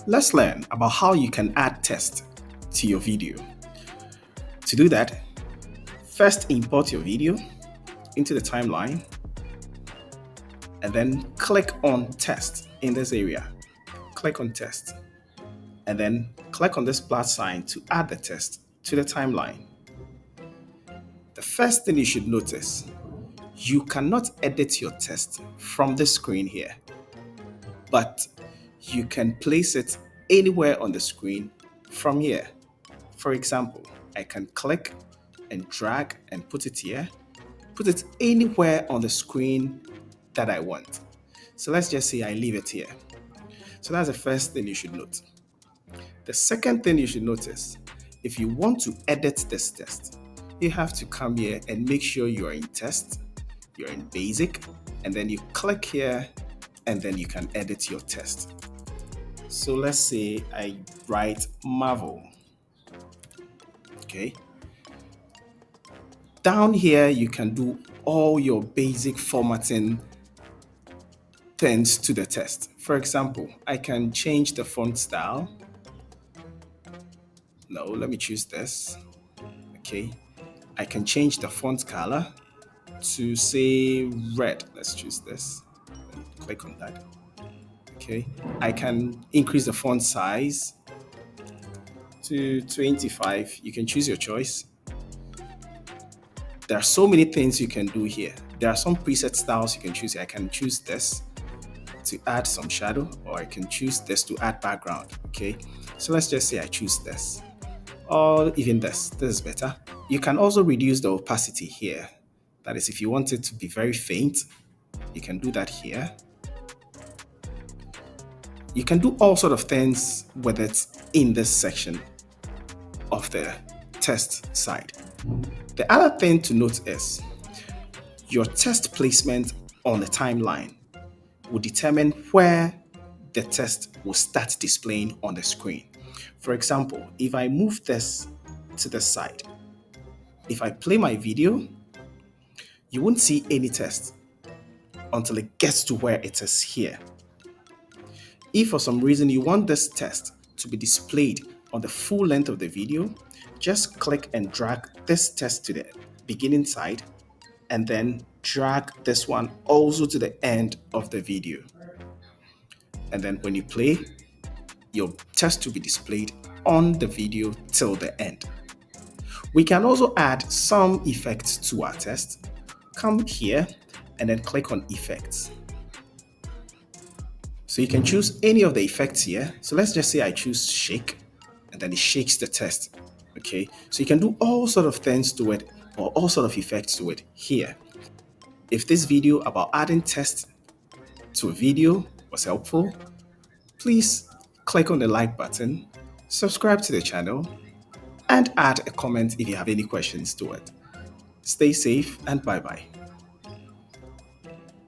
Let's learn about how you can add text to your video. To do that, first import your video into the timeline and then click on text in this area. Click on text and then click on this plus sign to add the text to the timeline. The first thing you should notice, you cannot edit your text from the screen here, but you can place it anywhere on the screen from here. For example, I can click and drag and put it here, put it anywhere on the screen that I want. So let's just say I leave it here. So that's the first thing you should note. The second thing you should notice, if you want to edit this text, you have to come here and make sure you are in text, you're in basic, and then you click here and then you can edit your text. So let's say I write Marvel. Okay. Down here, you can do all your basic formatting things to the text. For example, I can change the font style. No, let me choose this. Okay. I can change the font color to say red. Let's choose this. Click on that. Okay. I can increase the font size to 25. You can choose your choice. There are so many things you can do here. There are some preset styles you can choose here. I can choose this to add some shadow, or I can choose this to add background. Okay. So let's just say I choose this, or even this. This is better. You can also reduce the opacity here. That is, if you want it to be very faint, you can do that here. You can do all sort of things with it in this section of the text side. The other thing to note is your text placement on the timeline will determine where the text will start displaying on the screen. For example, if I move this to the side, if I play my video, you won't see any text until it gets to where it is here. If for some reason you want this text to be displayed on the full length of the video, just click and drag this text to the beginning side and then drag this one also to the end of the video. And then when you play, your text will be displayed on the video till the end. We can also add some effects to our text. Come here and then click on effects. So you can choose any of the effects here. So let's just say I choose shake and then it shakes the text. Okay, so you can do all sort of things to it, or all sort of effects to it here. If this video about adding text to a video was helpful, please click on the like button, subscribe to the channel, and add a comment if you have any questions to it. Stay safe and bye-bye.